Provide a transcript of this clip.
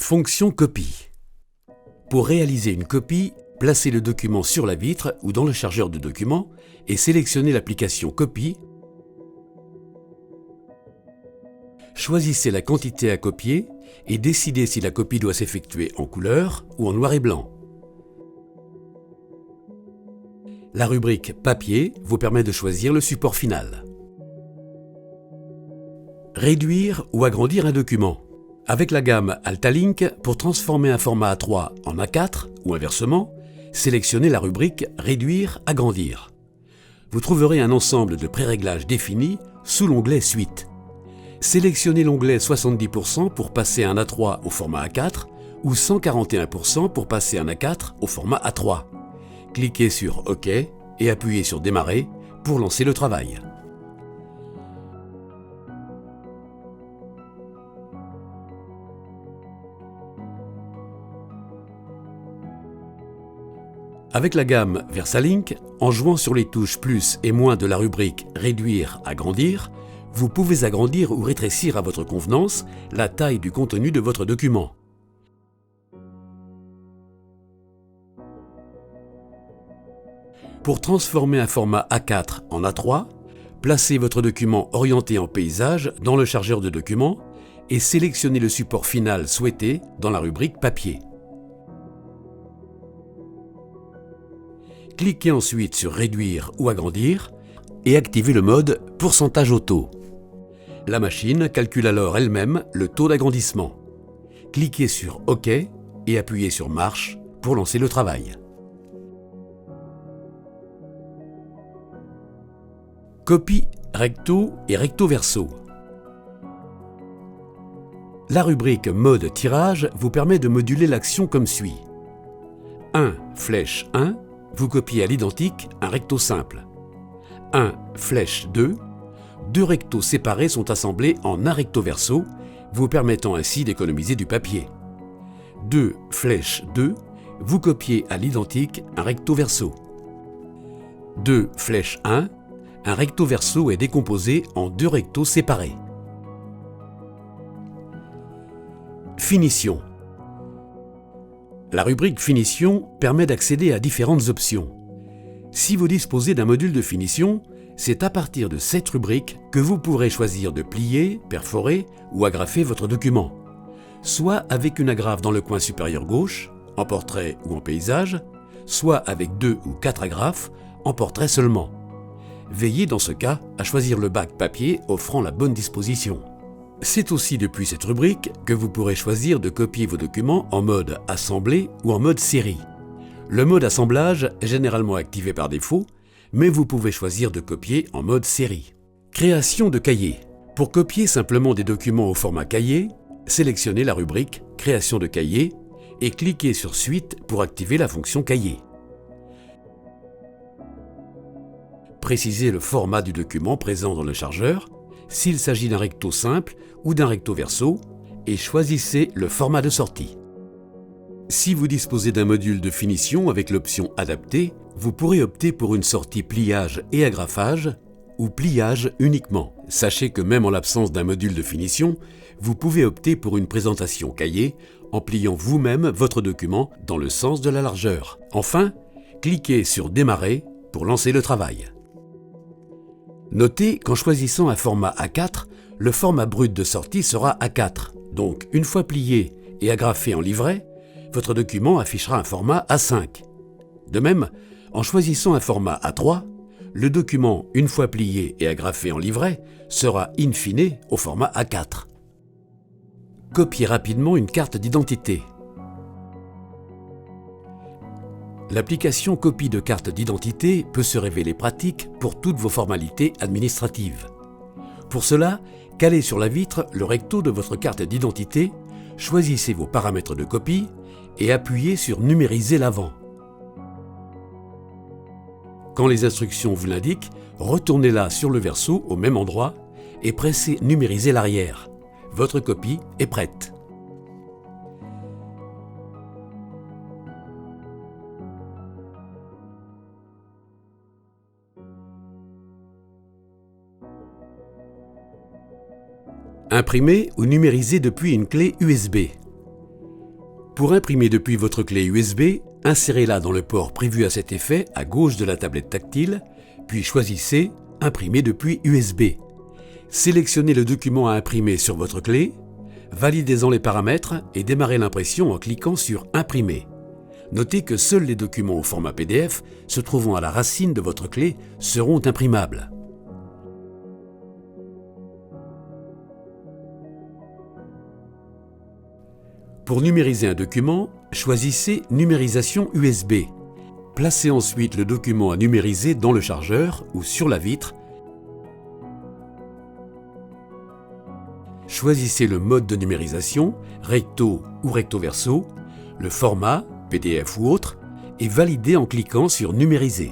Fonction copie. Pour réaliser une copie, placez le document sur la vitre ou dans le chargeur de documents et sélectionnez l'application Copie. Choisissez la quantité à copier et décidez si la copie doit s'effectuer en couleur ou en noir et blanc. La rubrique Papier vous permet de choisir le support final. Réduire ou agrandir un document. Avec la gamme Altalink, pour transformer un format A3 en A4 ou inversement, sélectionnez la rubrique Réduire, agrandir. Vous trouverez un ensemble de préréglages définis sous l'onglet Suite. Sélectionnez l'onglet 70% pour passer un A3 au format A4 ou 141% pour passer un A4 au format A3. Cliquez sur OK et appuyez sur Démarrer pour lancer le travail. Avec la gamme Versalink, en jouant sur les touches plus et moins de la rubrique Réduire, agrandir, vous pouvez agrandir ou rétrécir à votre convenance la taille du contenu de votre document. Pour transformer un format A4 en A3, placez votre document orienté en paysage dans le chargeur de documents et sélectionnez le support final souhaité dans la rubrique Papier. Cliquez ensuite sur Réduire ou agrandir et activez le mode Pourcentage auto. La machine calcule alors elle-même le taux d'agrandissement. Cliquez sur OK et appuyez sur Marche pour lancer le travail. Copie recto et recto verso. La rubrique Mode tirage vous permet de moduler l'action comme suit. 1 flèche 1, vous copiez à l'identique un recto simple. 1 flèche 2, deux rectos séparés sont assemblés en un recto verso, vous permettant ainsi d'économiser du papier. 2 flèche 2, vous copiez à l'identique un recto verso. 2 flèche 1, un recto verso est décomposé en deux rectos séparés. Finition. La rubrique Finition permet d'accéder à différentes options. Si vous disposez d'un module de finition, c'est à partir de cette rubrique que vous pourrez choisir de plier, perforer ou agrafer votre document, soit avec une agrafe dans le coin supérieur gauche, en portrait ou en paysage, soit avec 2 ou 4 agrafes, en portrait seulement. Veillez dans ce cas à choisir le bac papier offrant la bonne disposition. C'est aussi depuis cette rubrique que vous pourrez choisir de copier vos documents en mode assemblé ou en mode série. Le mode assemblage est généralement activé par défaut, mais vous pouvez choisir de copier en mode série. Création de cahier. Pour copier simplement des documents au format cahier, sélectionnez la rubrique Création de cahier et cliquez sur Suite pour activer la fonction cahier. Précisez le format du document présent dans le chargeur, s'il s'agit d'un recto simple ou d'un recto verso, et choisissez le format de sortie. Si vous disposez d'un module de finition avec l'option Adapter, vous pourrez opter pour une sortie pliage et agrafage ou pliage uniquement. Sachez que même en l'absence d'un module de finition, vous pouvez opter pour une présentation cahier en pliant vous-même votre document dans le sens de la largeur. Enfin, cliquez sur Démarrer pour lancer le travail. Notez qu'en choisissant un format A4, le format brut de sortie sera A4. Donc, une fois plié et agrafé en livret, votre document affichera un format A5. De même, en choisissant un format A3, le document, une fois plié et agrafé en livret, sera in fine au format A4. Copiez rapidement une carte d'identité. L'application copie de carte d'identité peut se révéler pratique pour toutes vos formalités administratives. Pour cela, calez sur la vitre le recto de votre carte d'identité, choisissez vos paramètres de copie et appuyez sur Numériser l'avant. Quand les instructions vous l'indiquent, retournez-la sur le verso au même endroit et pressez Numériser l'arrière. Votre copie est prête. Imprimer ou numériser depuis une clé USB. Pour imprimer depuis votre clé USB, insérez-la dans le port prévu à cet effet à gauche de la tablette tactile, puis choisissez « Imprimer depuis USB ». Sélectionnez le document à imprimer sur votre clé, validez-en les paramètres et démarrez l'impression en cliquant sur « Imprimer ». Notez que seuls les documents au format PDF se trouvant à la racine de votre clé seront imprimables. Pour numériser un document, choisissez « Numérisation USB ». Placez ensuite le document à numériser dans le chargeur ou sur la vitre. Choisissez le mode de numérisation, recto ou recto verso, le format, PDF ou autre, et validez en cliquant sur « Numériser ».